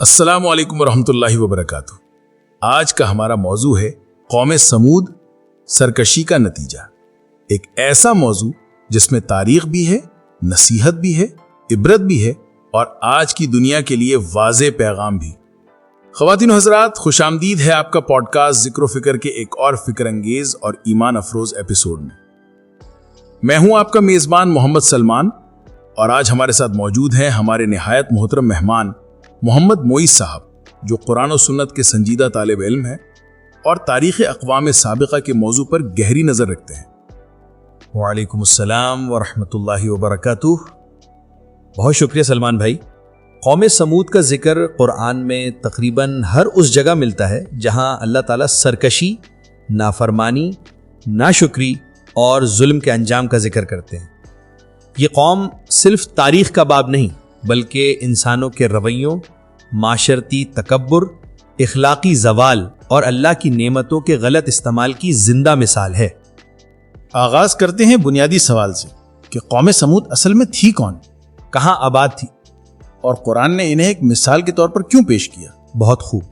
السلام علیکم ورحمۃ اللہ وبرکاتہ۔ آج کا ہمارا موضوع ہے قوم سمود، سرکشی کا نتیجہ۔ ایک ایسا موضوع جس میں تاریخ بھی ہے، نصیحت بھی ہے، عبرت بھی ہے اور آج کی دنیا کے لیے واضح پیغام بھی۔ خواتین و حضرات، خوش آمدید ہے آپ کا پوڈ کاسٹ ذکر و فکر کے ایک اور فکر انگیز اور ایمان افروز ایپیسوڈ میں۔ میں ہوں آپ کا میزبان محمد سلمان، اور آج ہمارے ساتھ موجود ہیں ہمارے نہایت محترم مہمان محمد معیز صاحب، جو قرآن و سنت کے سنجیدہ طالب علم ہیں اور تاریخ اقوام سابقہ کے موضوع پر گہری نظر رکھتے ہیں۔ وعلیکم السلام ورحمۃ اللہ وبرکاتہ۔ بہت شکریہ سلمان بھائی۔ قوم سمود کا ذکر قرآن میں تقریباً ہر اس جگہ ملتا ہے جہاں اللہ تعالیٰ سرکشی، نافرمانی، ناشکری اور ظلم کے انجام کا ذکر کرتے ہیں۔ یہ قوم صرف تاریخ کا باب نہیں بلکہ انسانوں کے رویوں، معاشرتی تکبر، اخلاقی زوال اور اللہ کی نعمتوں کے غلط استعمال کی زندہ مثال ہے۔ آغاز کرتے ہیں بنیادی سوال سے کہ قوم سمود اصل میں تھی کون، کہاں آباد تھی، اور قرآن نے انہیں ایک مثال کے طور پر کیوں پیش کیا؟ بہت خوب۔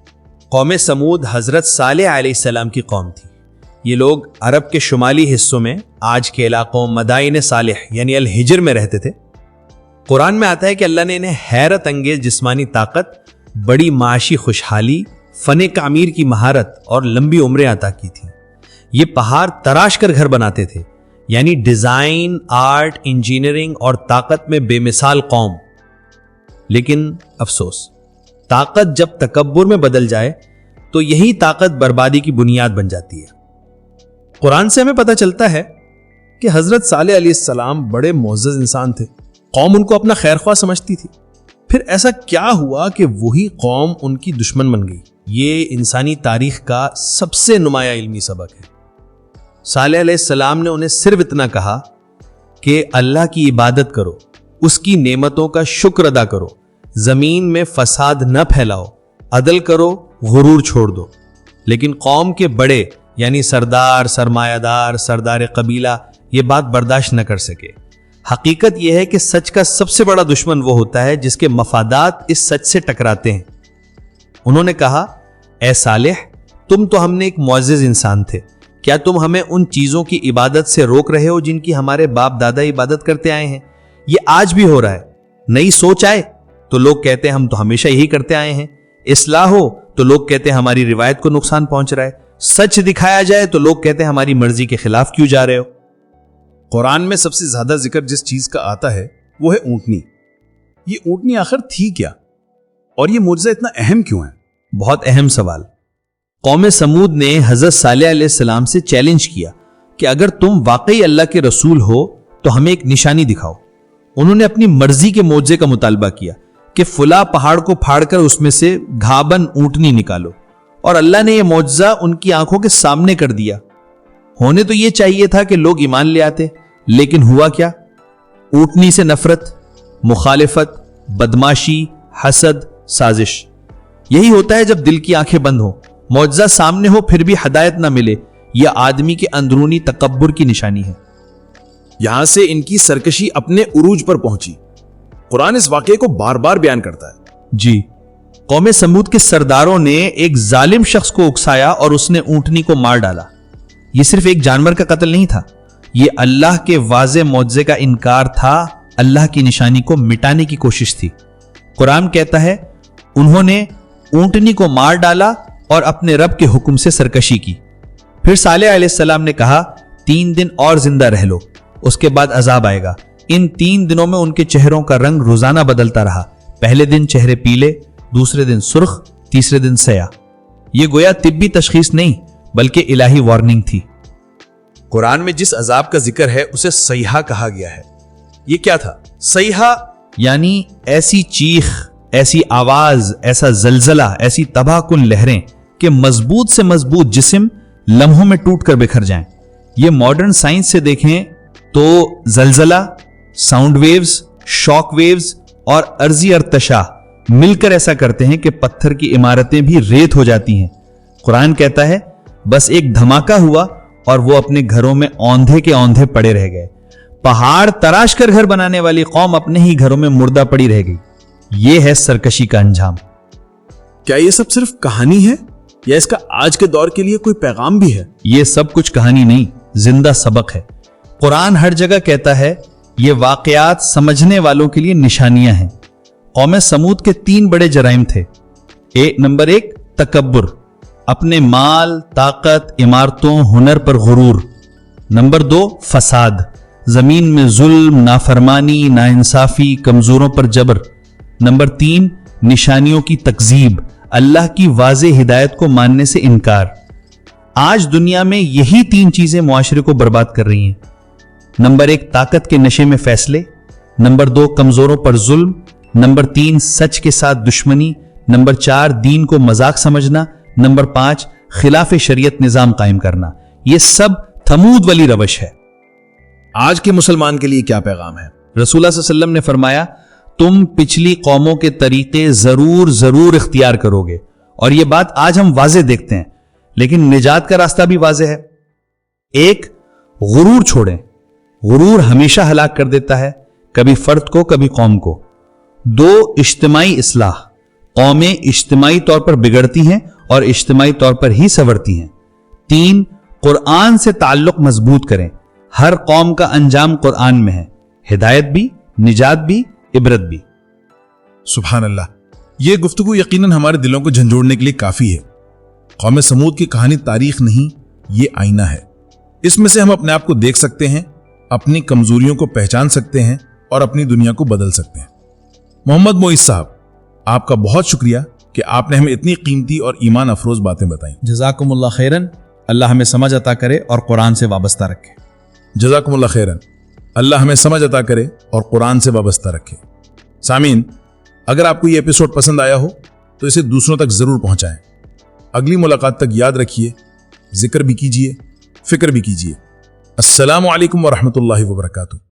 قوم سمود حضرت صالح علیہ السلام کی قوم تھی۔ یہ لوگ عرب کے شمالی حصوں میں آج کے علاقوں مدائن صالح یعنی الحجر میں رہتے تھے۔ قرآن میں آتا ہے کہ اللہ نے انہیں حیرت انگیز جسمانی طاقت، بڑی معاشی خوشحالی، فن تعمیر کی مہارت اور لمبی عمریں عطا کی تھیں۔ یہ پہاڑ تراش کر گھر بناتے تھے، یعنی ڈیزائن، آرٹ، انجینئرنگ اور طاقت میں بے مثال قوم۔ لیکن افسوس، طاقت جب تکبر میں بدل جائے تو یہی طاقت بربادی کی بنیاد بن جاتی ہے۔ قرآن سے ہمیں پتہ چلتا ہے کہ حضرت صالح علیہ السلام بڑے معزز انسان تھے، قوم ان کو اپنا خیر خواہ سمجھتی تھی۔ پھر ایسا کیا ہوا کہ وہی قوم ان کی دشمن بن گئی؟ یہ انسانی تاریخ کا سب سے نمایاں علمی سبق ہے۔ صالح علیہ السلام نے انہیں صرف اتنا کہا کہ اللہ کی عبادت کرو، اس کی نعمتوں کا شکر ادا کرو، زمین میں فساد نہ پھیلاؤ، عدل کرو، غرور چھوڑ دو۔ لیکن قوم کے بڑے یعنی سردار، سرمایہ دار، سردار قبیلہ یہ بات برداشت نہ کر سکے۔ حقیقت یہ ہے کہ سچ کا سب سے بڑا دشمن وہ ہوتا ہے جس کے مفادات اس سچ سے ٹکراتے ہیں۔ انہوں نے کہا، اے صالح، تم تو ہم نے ایک معزز انسان تھے، کیا تم ہمیں ان چیزوں کی عبادت سے روک رہے ہو جن کی ہمارے باپ دادا عبادت کرتے آئے ہیں؟ یہ آج بھی ہو رہا ہے۔ نئی سوچ آئے تو لوگ کہتے ہیں ہم تو ہمیشہ یہی کرتے آئے ہیں، اصلاح ہو تو لوگ کہتے ہیں ہماری روایت کو نقصان پہنچ رہا ہے، سچ دکھایا جائے تو لوگ کہتے ہیں ہماری مرضی کے خلاف کیوں جا رہے ہو۔ قرآن میں سب سے زیادہ ذکر جس چیز کا آتا ہے وہ ہے اونٹنی۔ یہ اونٹنی آخر تھی کیا، اور یہ معجزہ اتنا اہم کیوں ہے؟ بہت اہم سوال۔ قوم سمود نے حضرت صالح علیہ السلام سے چیلنج کیا کہ اگر تم واقعی اللہ کے رسول ہو تو ہمیں ایک نشانی دکھاؤ۔ انہوں نے اپنی مرضی کے معجزے کا مطالبہ کیا کہ فلاں پہاڑ کو پھاڑ کر اس میں سے گھابن اونٹنی نکالو، اور اللہ نے یہ معجزہ ان کی آنکھوں کے سامنے کر دیا۔ ہونے تو یہ چاہیے تھا کہ لوگ ایمان لے آتے، لیکن ہوا کیا؟ اونٹنی سے نفرت، مخالفت، بدماشی، حسد، سازش۔ یہی ہوتا ہے جب دل کی آنکھیں بند ہوں، معجزہ سامنے ہو پھر بھی ہدایت نہ ملے۔ یہ آدمی کے اندرونی تکبر کی نشانی ہے۔ یہاں سے ان کی سرکشی اپنے عروج پر پہنچی۔ قرآن اس واقعے کو بار بار بیان کرتا ہے۔ جی، قوم سمود کے سرداروں نے ایک ظالم شخص کو اکسایا اور اس نے اونٹنی کو مار ڈالا۔ یہ صرف ایک جانور کا قتل نہیں تھا، یہ اللہ کے واضح معجزے کا انکار تھا، اللہ کی نشانی کو مٹانے کی کوشش تھی۔ قرآن کہتا ہے انہوں نے اونٹنی کو مار ڈالا اور اپنے رب کے حکم سے سرکشی کی۔ پھر صالح علیہ السلام نے کہا 3 دن اور زندہ رہ لو، اس کے بعد عذاب آئے گا۔ ان 3 دنوں میں ان کے چہروں کا رنگ روزانہ بدلتا رہا۔ پہلے دن چہرے پیلے، دوسرے دن سرخ، تیسرے دن سیاہ۔ یہ گویا طبی تشخیص نہیں بلکہ الہی وارننگ تھی۔ قرآن میں جس عذاب کا ذکر ہے اسے صیحہ کہا گیا ہے۔ یہ کیا تھا؟ صیحہ یعنی ایسی چیخ، ایسی آواز، ایسا زلزلہ، ایسی تباہ کن لہریں کہ مضبوط سے مضبوط جسم لمحوں میں ٹوٹ کر بکھر جائیں۔ یہ ماڈرن سائنس سے دیکھیں تو زلزلہ، ساؤنڈ ویوز، شاک ویوز اور ارضی ارتشا مل کر ایسا کرتے ہیں کہ پتھر کی عمارتیں بھی ریت ہو جاتی ہیں۔ قرآن کہتا ہے بس ایک دھماکہ ہوا اور وہ اپنے گھروں میں اوندھے کے اوندھے پڑے رہ گئے۔ پہاڑ تراش کر گھر بنانے والی قوم اپنے ہی گھروں میں مردہ پڑی رہ گئی۔ یہ ہے سرکشی کا انجام۔ کیا یہ سب صرف کہانی ہے یا اس کا آج کے دور کے لیے کوئی پیغام بھی ہے؟ یہ سب کچھ کہانی نہیں، زندہ سبق ہے۔ قرآن ہر جگہ کہتا ہے یہ واقعات سمجھنے والوں کے لیے نشانیاں ہیں۔ قوم سمود کے 3 بڑے جرائم تھے۔ نمبر 1 تکبر، اپنے مال، طاقت، عمارتوں، ہنر پر غرور۔ نمبر 2 فساد، زمین میں ظلم، نافرمانی، ناانصافی، کمزوروں پر جبر۔ نمبر 3 نشانیوں کی تکذیب، اللہ کی واضح ہدایت کو ماننے سے انکار۔ آج دنیا میں یہی 3 چیزیں معاشرے کو برباد کر رہی ہیں۔ نمبر 1 طاقت کے نشے میں فیصلے، نمبر 2 کمزوروں پر ظلم، نمبر 3 سچ کے ساتھ دشمنی، نمبر 4 دین کو مذاق سمجھنا، نمبر 5 خلاف شریعت نظام قائم کرنا۔ یہ سب تھمود والی روش ہے۔ آج کے مسلمان کے لیے کیا پیغام ہے؟ رسول اللہ صلی اللہ علیہ وسلم نے فرمایا تم پچھلی قوموں کے طریقے ضرور اختیار کرو گے، اور یہ بات آج ہم واضح دیکھتے ہیں، لیکن نجات کا راستہ بھی واضح ہے۔ 1 غرور چھوڑیں، غرور ہمیشہ ہلاک کر دیتا ہے، کبھی فرد کو کبھی قوم کو۔ 2 اجتماعی اصلاح، قومیں اجتماعی طور پر بگڑتی ہیں اور اجتماعی طور پر ہی سنورتی ہیں۔ 3 قرآن سے تعلق مضبوط کریں، ہر قوم کا انجام قرآن میں ہے، ہدایت بھی، نجات بھی، عبرت بھی۔ سبحان اللہ، یہ گفتگو یقیناً ہمارے دلوں کو جھنجھوڑنے کے لیے کافی ہے۔ قوم سمود کی کہانی تاریخ نہیں، یہ آئینہ ہے۔ اس میں سے ہم اپنے آپ کو دیکھ سکتے ہیں، اپنی کمزوریوں کو پہچان سکتے ہیں اور اپنی دنیا کو بدل سکتے ہیں۔ محمد معیز صاحب، آپ کا بہت شکریہ کہ آپ نے ہمیں اتنی قیمتی اور ایمان افروز باتیں بتائیں۔ جزاکم اللہ خیرن، اللہ ہمیں سمجھ عطا کرے اور قرآن سے وابستہ رکھے۔ جزاکم اللہ خیرن، اللہ ہمیں سمجھ عطا کرے اور قرآن سے وابستہ رکھے۔ سامعین، اگر آپ کو یہ ایپیسوڈ پسند آیا ہو تو اسے دوسروں تک ضرور پہنچائیں۔ اگلی ملاقات تک یاد رکھیے، ذکر بھی کیجیے، فکر بھی کیجیے۔ السلام علیکم ورحمۃ اللہ وبرکاتہ۔